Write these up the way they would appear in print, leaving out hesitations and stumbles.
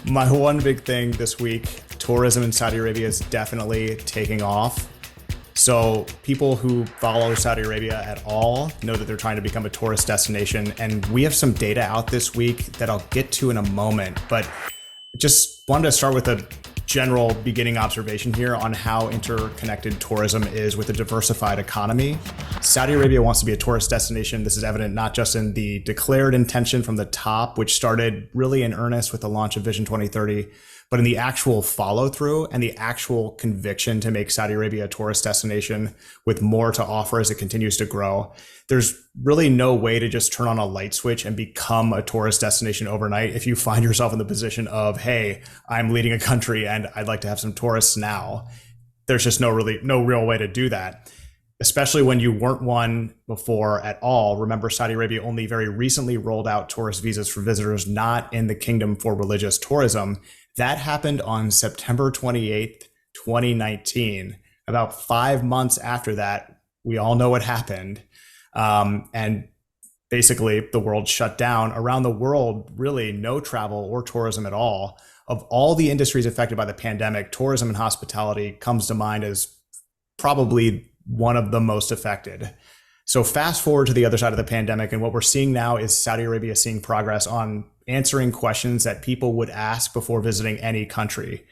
My one big thing this week, tourism in Saudi Arabia is definitely taking off. So people who follow Saudi Arabia at all know that they're trying to become a tourist destination. And we have some data out this week that I'll get to in a moment. But just wanted to start with a general beginning observation here on how interconnected tourism is with a diversified economy. Saudi Arabia wants to be a tourist destination. This is evident not just in the declared intention from the top, which started really in earnest with the launch of Vision 2030, but in the actual follow through and the actual conviction to make Saudi Arabia a tourist destination with more to offer as it continues to grow. There's really no way to just turn on a light switch and become a tourist destination overnight. If you find yourself in the position of, hey, I'm leading a country and I'd like to have some tourists now, there's just no real way to do that, especially when you weren't one before at all. Remember, Saudi Arabia only very recently rolled out tourist visas for visitors not in the kingdom for religious tourism. That happened on September 28th, 2019. About 5 months after that, we all know what happened. And basically the world shut down. Around the world, really no travel or tourism at all. Of all the industries affected by the pandemic, tourism and hospitality comes to mind as probably one of the most affected. So fast forward to the other side of the pandemic, and what we're seeing now is Saudi Arabia seeing progress on answering questions that people would ask before visiting any country.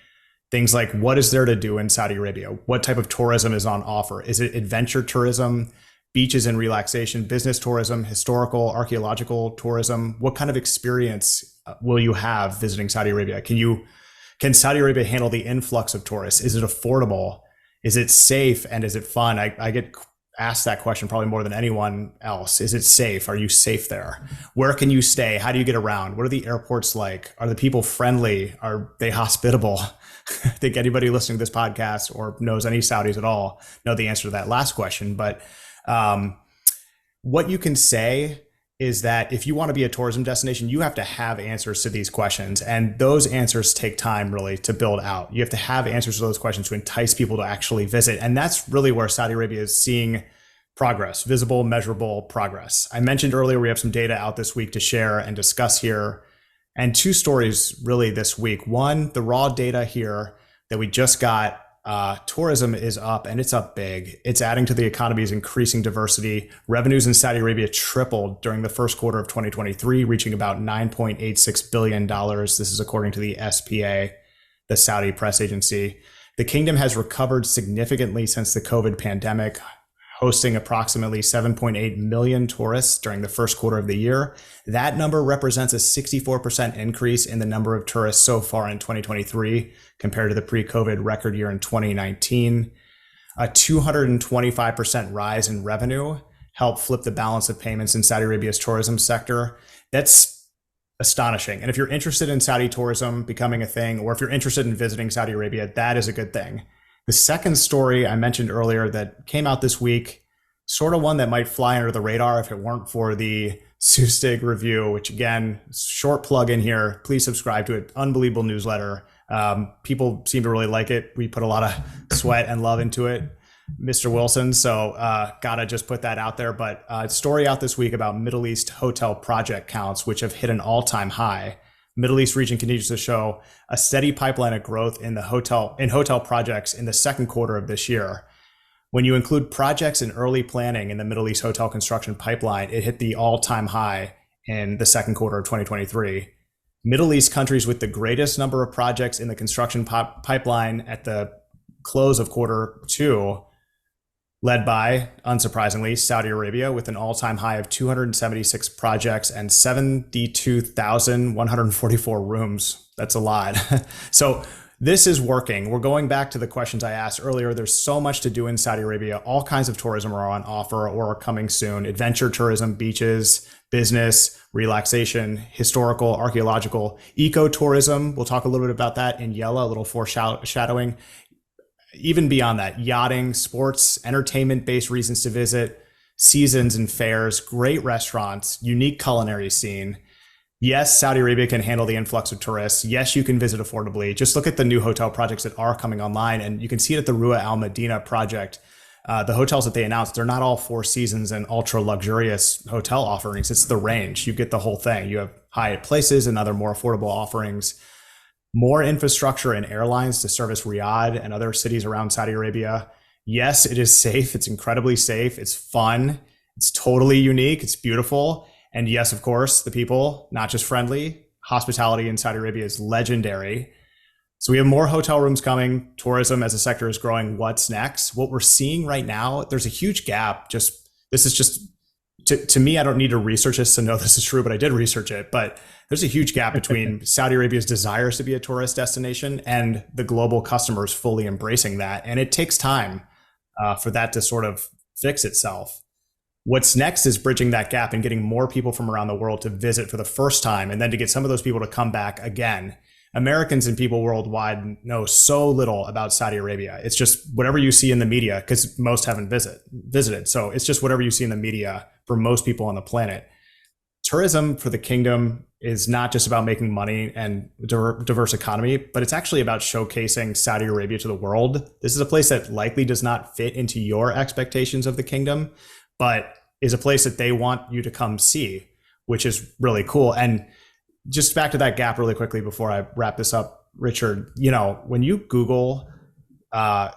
Things like, what is there to do in Saudi Arabia? What type of tourism is on offer? Is it adventure tourism, beaches and relaxation, business tourism, historical, archaeological tourism? What kind of experience will you have visiting Saudi Arabia? Can Saudi Arabia handle the influx of tourists? Is it affordable? Is it safe? And is it fun? I get asked that question probably more than anyone else. Is it safe? Are you safe there? Where can you stay? How do you get around? What are the airports like? Are the people friendly? Are they hospitable? I think anybody listening to this podcast or knows any Saudis at all know the answer to that last question. But what you can say is that if you want to be a tourism destination, you have to have answers to these questions. And those answers take time really to build out. You have to have answers to those questions to entice people to actually visit. And that's really where Saudi Arabia is seeing progress, visible, measurable progress. I mentioned earlier, we have some data out this week to share and discuss here. And two stories really this week. One, the raw data here that we just got. Tourism is up, and it's up big. It's adding to the economy's increasing diversity. Revenues in Saudi Arabia tripled during the first quarter of 2023, reaching about $9.86 billion. This is according to the SPA, the Saudi press agency. The kingdom has recovered significantly since the COVID pandemic, hosting approximately 7.8 million tourists during the first quarter of the year. That number represents a 64% increase in the number of tourists so far in 2023 compared to the pre-COVID record year in 2019. A 225% rise in revenue helped flip the balance of payments in Saudi Arabia's tourism sector. That's astonishing. And if you're interested in Saudi tourism becoming a thing, or if you're interested in visiting Saudi Arabia, that is a good thing. The second story I mentioned earlier that came out this week, sort of one that might fly under the radar if it weren't for the Sustig review, which again, short plug in here, please subscribe to it. Unbelievable newsletter. People seem to really like it. We put a lot of sweat and love into it, Mr. Wilson. So gotta just put that out there. But a story out this week about Middle East hotel project counts, which have hit an all-time high. Middle East region continues to show a steady pipeline of growth in hotel projects in the second quarter of this year. When you include projects in early planning in the Middle East hotel construction pipeline, it hit the all-time high in the second quarter of 2023. Middle East countries with the greatest number of projects in the construction pipeline at the close of quarter two, led by, unsurprisingly, Saudi Arabia with an all-time high of 276 projects and 72,144 rooms. That's a lot. So this is working. We're going back to the questions I asked earlier. There's so much to do in Saudi Arabia. All kinds of tourism are on offer or are coming soon. Adventure tourism, beaches, business, relaxation, historical, archaeological, ecotourism. We'll talk a little bit about that in yellow, a little foreshadowing. Even beyond that, yachting, sports, entertainment-based reasons to visit, seasons and fairs, great restaurants, unique culinary scene. Yes, Saudi Arabia can handle the influx of tourists. Yes, you can visit affordably. Just look at the new hotel projects that are coming online, and you can see it at the Rua Al Medina project. The hotels that they announced, they're not all Four Seasons and ultra luxurious hotel offerings. It's the range. You get the whole thing. You have Hyatt Places and other more affordable offerings. more infrastructure and airlines to service Riyadh and other cities around Saudi Arabia. Yes, it is safe. It's incredibly safe. It's fun. It's totally unique. It's beautiful. And yes, of course, the people, not just friendly. Hospitality in Saudi Arabia is legendary. So we have more hotel rooms coming. Tourism as a sector is growing. What's next? What we're seeing right now, there's a huge gap. This is just to me, I don't need to research this to know this is true, but I did research it. But there's a huge gap between Saudi Arabia's desires to be a tourist destination and the global customers fully embracing that. And it takes time for that to sort of fix itself. What's next is bridging that gap and getting more people from around the world to visit for the first time, and then to get some of those people to come back again. Americans and people worldwide know so little about Saudi Arabia. It's just whatever you see in the media, because most haven't visited. So it's just whatever you see in the media for most people on the planet. Tourism for the kingdom is not just about making money and diverse economy, but it's actually about showcasing Saudi Arabia to the world. This is a place that likely does not fit into your expectations of the kingdom, but is a place that they want you to come see, which is really cool. And just back to that gap really quickly before I wrap this up, Richard, when you Google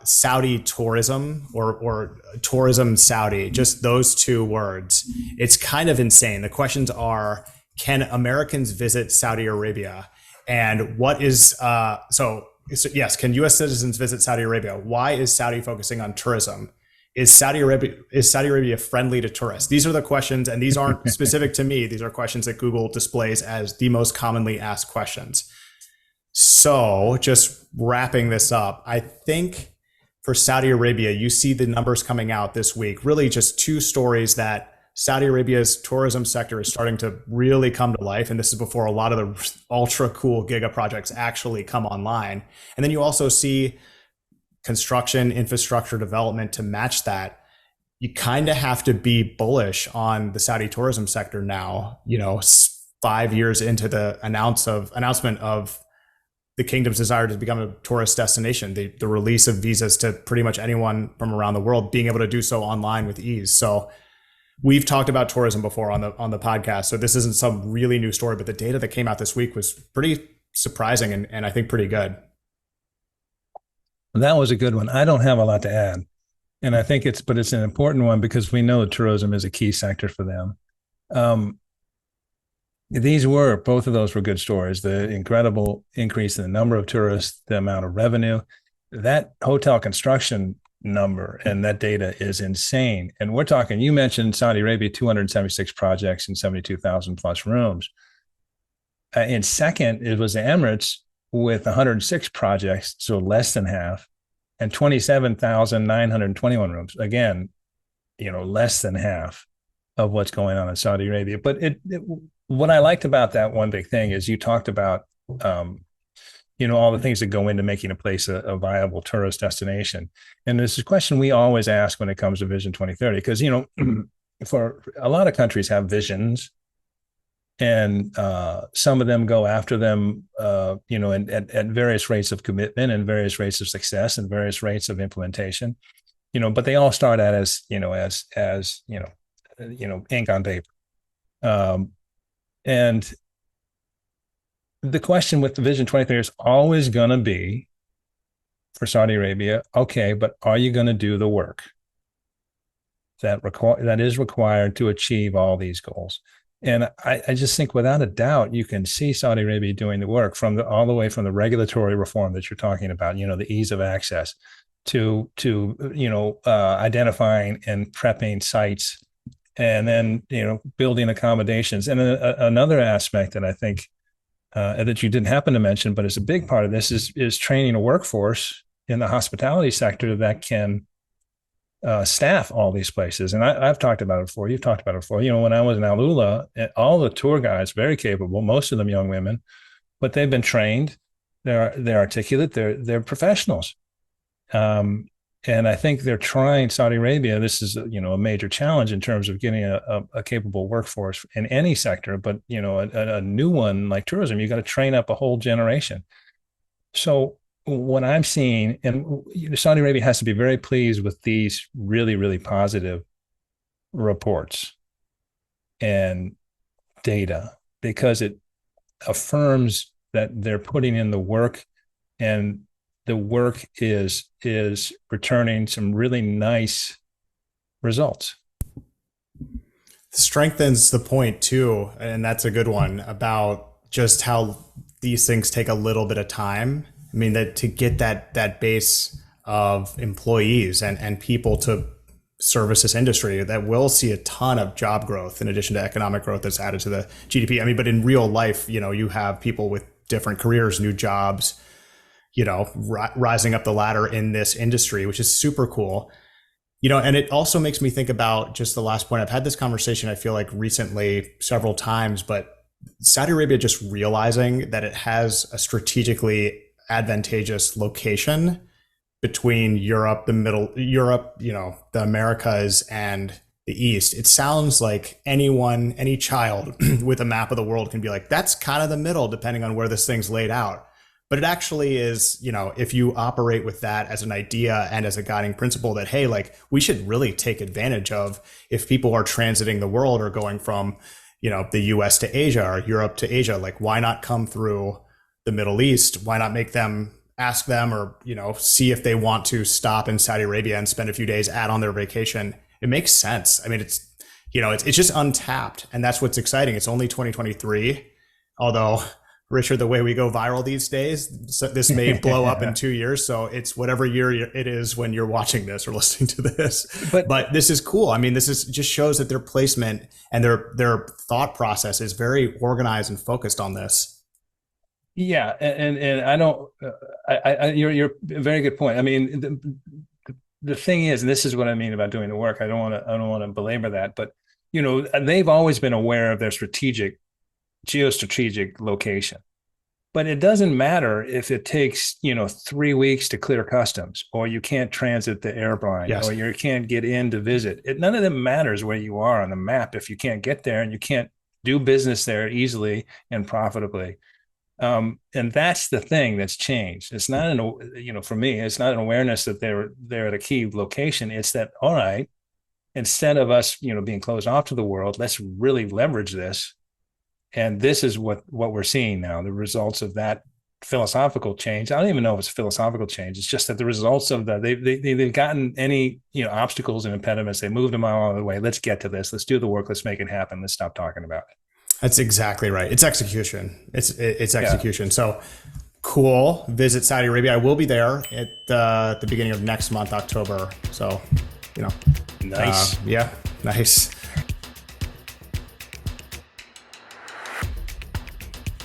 Saudi tourism or tourism Saudi, just those two words, it's kind of insane. The questions are, can Americans visit Saudi Arabia? And what is, yes, can US citizens visit Saudi Arabia? Why is Saudi focusing on tourism? Is Saudi Arabia friendly to tourists? These are the questions, and these aren't specific to me. These are questions that Google displays as the most commonly asked questions. So just wrapping this up, I think for Saudi Arabia, you see the numbers coming out this week, really just two stories that Saudi Arabia's tourism sector is starting to really come to life. And this is before a lot of the ultra cool giga projects actually come online. And then you also see construction, infrastructure development to match that. You kind of have to be bullish on the Saudi tourism sector now, 5 years into the announcement of the kingdom's desire to become a tourist destination, the release of visas to pretty much anyone from around the world, being able to do so online with ease. So we've talked about tourism before on the podcast. So this isn't some really new story, but the data that came out this week was pretty surprising and I think pretty good. That was a good one. I don't have a lot to add. And I think it's an important one because we know that tourism is a key sector for them. Both of those were good stories. The incredible increase in the number of tourists, the amount of revenue, that hotel construction number and that data is insane. And we're talking, you mentioned Saudi Arabia, 276 projects and 72,000 plus rooms. In second, it was the Emirates with 106 projects, so less than half, and 27,921 rooms. Again, less than half of what's going on in Saudi Arabia. But what I liked about that one big thing is you talked about, all the things that go into making a place a viable tourist destination. And this is a question we always ask when it comes to Vision 2030, because, for a lot of countries have visions, and some of them go after them, at various rates of commitment and various rates of success and various rates of implementation, but they all start out as ink on paper. And the question with the Vision 2030 is always going to be for Saudi Arabia, okay, but are you going to do the work that is required to achieve all these goals? And I just think without a doubt, you can see Saudi Arabia doing the work all the way from the regulatory reform that you're talking about, the ease of access to identifying and prepping sites, and then, building accommodations. And another aspect that I think that you didn't happen to mention, but it's a big part of this is training a workforce in the hospitality sector that can staff all these places. And I've talked about it before. You've talked about it before. When I was in Al Ula, all the tour guides, very capable, most of them young women, but they've been trained. They're articulate. They're professionals. And I think they're trying Saudi Arabia. This is, a major challenge in terms of getting a capable workforce in any sector, but, a new one like tourism, you got to train up a whole generation. So what I'm seeing, and Saudi Arabia has to be very pleased with these really, really positive reports and data, because it affirms that they're putting in the work, and the work is returning some really nice results. Strengthens the point too, and that's a good one, about just how these things take a little bit of time. I mean, that to get that base of employees and people to service this industry, that will see a ton of job growth in addition to economic growth that's added to the GDP. I mean, but in real life, you have people with different careers, new jobs, rising up the ladder in this industry, which is super cool. And it also makes me think about just the last point. I've had this conversation, I feel like recently several times, but Saudi Arabia just realizing that it has a strategically advantageous location between Europe, the Americas and the East. It sounds like any child with a map of the world can be like, that's kind of the middle, depending on where this thing's laid out. But it actually is, if you operate with that as an idea and as a guiding principle, that, hey, like, we should really take advantage of, if people are transiting the world or going from, the US to Asia or Europe to Asia, like, why not come through the Middle East? Why not ask them or, see if they want to stop in Saudi Arabia and spend a few days, add on their vacation? It makes sense. I mean, it's just untapped. And that's what's exciting. It's only 2023, although, Richard, the way we go viral these days, so this may blow up in 2 years. So it's whatever year it is when you're watching this or listening to this. But this is cool. I mean, just shows that their placement and their thought process is very organized and focused on this. Yeah, and I don't. You're a very good point. I mean, the thing is, and this is what I mean about doing the work. I don't want to belabor that, but they've always been aware of their geostrategic location. But it doesn't matter if it takes 3 weeks to clear customs, or you can't transit the airline, yes, or you can't get in to visit. None of them matters where you are on the map if you can't get there and you can't do business there easily and profitably. And that's the thing that's changed. It's not for me, it's not an awareness that they're at a key location. It's that, all right, instead of us being closed off to the world, let's really leverage this. And this is what we're seeing now, the results of that philosophical change. I don't even know if it's a philosophical change. It's just that the results of that, they've gotten any obstacles and impediments. They moved them out of the way. Let's get to this. Let's do the work. Let's make it happen. Let's stop talking about it. That's exactly right. It's execution. It's execution. Yeah. So cool. Visit Saudi Arabia. I will be there at the beginning of next month, October. So, nice. Yeah, nice.